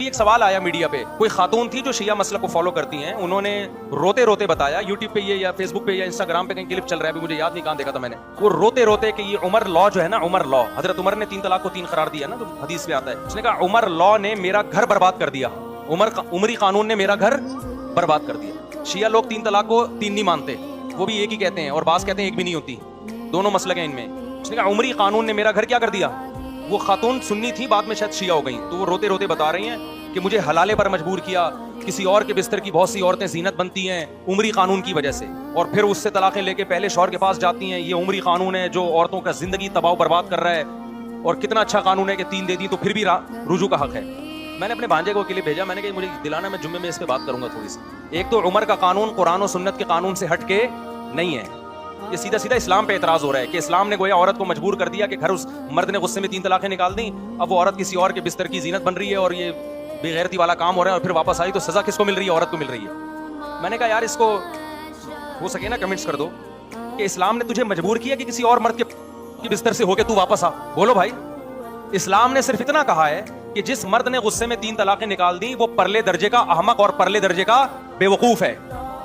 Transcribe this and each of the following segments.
ایک سوال آیا میڈیا پہ, کوئی خاتون تھی جو شیعہ مسلک کو فالو کرتی ہیں, انہوں نے روتے روتے بتایا, یوٹیوب پہ یہ یا فیس بک پہ یا انسٹاگرام پہ کہیں کلپ چل رہا ہے, ابھی مجھے یاد نہیں کہاں دیکھا تھا میں نے, وہ روتے روتے کہ یہ عمر لا جو ہے نا, عمر لا, حضرت عمر نے 3 طلاق کو 3 قرار دیا نا, جو حدیث میں آتا ہے, اس نے کہا عمر لا نے میرا گھر برباد کر دیا, عمری قانون نے میرا گھر برباد کر دیا. شیعہ لوگ 3 طلاق کو 3 نہیں مانتے, وہ بھی ایک ہی کہتے ہیں, اور بعض کہتے ہیں ایک بھی نہیں ہوتی, دونوں مسلک ہیں ان میں. اس نے کہا عمری قانون نے میرا گھر کیا کر دیا. وہ خاتون سنی تھی, بعد میں شاید شیعہ ہو گئیں, تو وہ روتے روتے بتا رہی ہیں کہ مجھے حلالے پر مجبور کیا, کسی اور کے بستر کی بہت سی عورتیں زینت بنتی ہیں عمری قانون کی وجہ سے, اور پھر اس سے طلاقیں لے کے پہلے شوہر کے پاس جاتی ہیں. یہ عمری قانون ہے جو عورتوں کا زندگی تباہ و برباد کر رہا ہے, اور کتنا اچھا قانون ہے کہ 3 دے دی تو پھر بھی رجوع کا حق ہے. میں نے اپنے بھانجے کو کلپ بھیجا, میں نے کہا مجھے دلانا, میں جمعے میں اس پہ بات کروں گا تھوڑی سی. ایک تو عمر کا قانون قرآن و سنت کے قانون سے ہٹ کے نہیں ہے, یہ سیدھا سیدھا اسلام پہ اعتراض ہو رہا ہے کہ اسلام نے گویا عورت کو مجبور کر دیا کہ گھر, اس مرد نے غصے میں 3 طلاقیں نکال دیں, اب وہ عورت کسی اور کے بستر کی زینت بن رہی ہے, اور یہ بے غیرتی والا کام ہو رہا ہے, اور پھر واپس آئی تو سزا کس کو مل رہی ہے, عورت کو مل رہی ہے. میں نے کہا یار اس کو ہو سکے نا کمنٹس کر دو کہ اسلام نے تجھے مجبور کیا کہ کسی اور مرد کے بستر سے ہو کے تو واپس آ. بولو بھائی, اسلام نے صرف اتنا کہا ہے کہ جس مرد نے غصے میں 3 طلاقیں نکال دی وہ پرلے درجے کا احمق اور پرلے درجے کا بے وقوف ہے.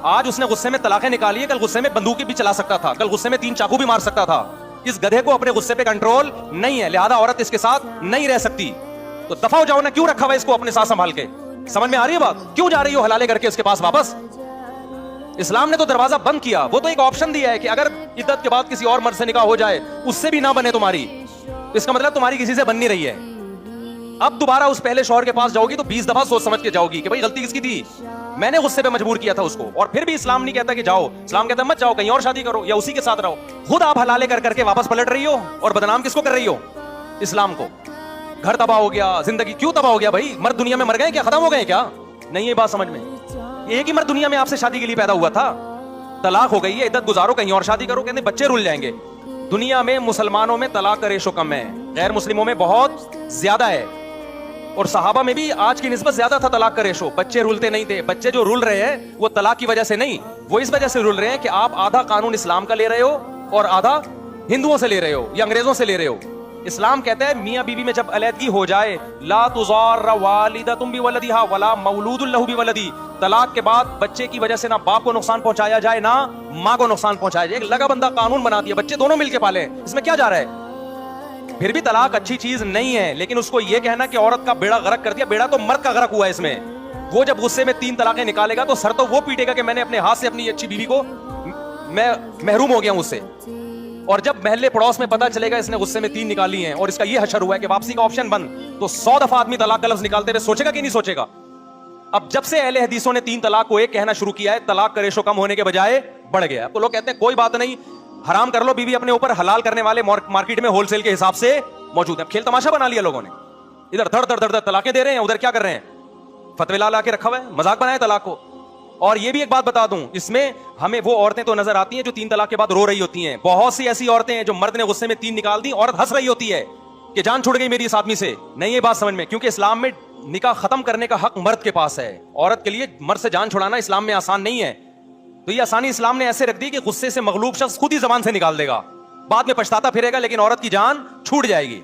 آج اس نے غصے میں طلاقیں نکالی ہے, کل غصے میں بندوقی بھی چلا سکتا تھا, کل غصے میں 3 چاقو بھی مار سکتا تھا. اس گدھے کو اپنے غصے پہ کنٹرول نہیں ہے, لہذا عورت اس کے ساتھ نہیں رہ سکتی. تو دفع ہو جاؤ نا, کیوں رکھا ہوا ہے اس کو اپنے ساتھ سنبھال کے. سمجھ میں آ رہی ہے بات, کیوں جا رہی ہو حلالے کر کے اس کے پاس واپس. اسلام نے تو دروازہ بند کیا, وہ تو ایک آپشن دیا ہے کہ اگر عدت کے بعد کسی اور مرد سے نکاح ہو جائے, اس سے بھی نہ بنے تمہاری, اس کا مطلب تمہاری کسی سے بن نہیں رہی ہے. اب دوبارہ اس پہلے شوہر کے پاس جاؤ گی تو 20 دفعہ سوچ سمجھ کے جاؤ گی کہ بھائی غلطی کس کی تھی, میں نے غصے پہ مجبور کیا تھا اس کو. اور پھر بھی اسلام نہیں کہتا کہ جاؤ, اسلام کہتا ہے مت جاؤ, کہیں اور شادی کرو یا اسی کے ساتھ رہو. خود آپ حلالے کر کے واپس پلٹ رہی ہو, اور بدنام کس کو کر رہی ہو, اسلام کو. گھر تباہ ہو گیا, زندگی کیوں تباہ ہو گیا بھائی, مرد دنیا میں مر گئے کیا, ختم ہو گئے کیا, نہیں یہ بات سمجھ میں. ایک ہی مرد دنیا میں آپ سے شادی کے لیے پیدا ہوا تھا, طلاق ہو گئی ہے, عدت گزارو, کہیں اور شادی کرو, کہتے بچے رول جائیں گے. دنیا میں مسلمانوں میں طلاق کا ریشو کم ہے, غیر مسلموں میں بہت زیادہ ہے, اور صحابہ میں بھی آج کی نسبت زیادہ تھا طلاق کا ریشو. بچے رولتے نہیں تھے, بچے جو رول رہے ہیں وہ طلاق کی وجہ سے نہیں, وہ اس وجہ سے رول رہے ہیں کہ آپ آدھا قانون اسلام کا لے رہے ہو اور آدھا ہندوؤں سے لے رہے ہو یا انگریزوں سے لے رہے ہو. اسلام کہتا ہے میاں بیوی میں جب علیحدگی ہو جائے, لا تضار والدۃ بولدھا ولا مولود لہ بولدی, طلاق کے بعد بچے کی وجہ سے نہ باپ کو نقصان پہنچایا جائے نہ ماں کو نقصان پہنچایا جائے. ایک لگا بندہ قانون بنا دیا, بچے دونوں مل کے پالے, اس میں کیا جا رہا ہے. پھر بھی طلاق اچھی چیز نہیں ہے, لیکن اس کو یہ کہنا کہ عورت کا بیڑا غرق کر دیا, بیڑا تو مرد کا غرق ہوا ہے اس میں. وہ جب غصے میں 3 طلاقیں نکالے گا تو سر تو وہ پیٹے گا کہ میں نے اپنے ہاتھ سے اپنی اچھی بیوی کو میں محروم ہو گیا ہوں اس سے. اور جب محلے پڑوس میں پتا چلے گا اس نے غصے میں 3 نکالی ہیں اور اس کا یہ حشر ہوا ہے کہ واپسی کا آپشن بند, تو 100 دفعہ آدمی طلاق کا لفظ نکالتے ہوئے سوچے گا کہ نہیں سوچے گا. اب جب سے اہل حدیثوں نے 3 طلاق کو 1 کہنا شروع کیا ہے, طلاق کا ریشو کم ہونے کے بجائے بڑھ گیا. تو لوگ کہتے ہیں کوئی بات نہیں, حرام کر لو بیوی اپنے اوپر, حلال کرنے والے مارکیٹ میں ہول سیل کے حساب سے موجود ہیں. کھیل تماشا بنا لیا لوگوں نے, ادھر دھڑ دھڑ دھڑ طلاقیں دے رہے ہیں, ادھر کیا کر رہے ہیں, فتوی لا کے رکھا ہوا ہے, مذاق بنایا طلاق کو. اور یہ بھی ایک بات بتا دوں, اس میں ہمیں وہ عورتیں تو نظر آتی ہیں جو 3 طلاق کے بعد رو رہی ہوتی ہیں. بہت سی ایسی عورتیں ہیں جو مرد نے غصے میں 3 نکال دی, عورت ہنس رہی ہوتی ہے کہ جان چھوڑ گئی میری اس آدمی سے. نہیں یہ بات سمجھ میں, کیونکہ اسلام میں نکاح ختم کرنے کا حق مرد کے پاس ہے. عورت کے لیے مرد سے جان چھڑانا اسلام میں آسان نہیں ہے. تو یہ آسانی اسلام نے ایسے رکھ دی کہ غصے سے مغلوب شخص خود ہی زبان سے نکال دے گا, بعد میں پچھتاتا پھرے گا, لیکن عورت کی جان چھوٹ جائے گی.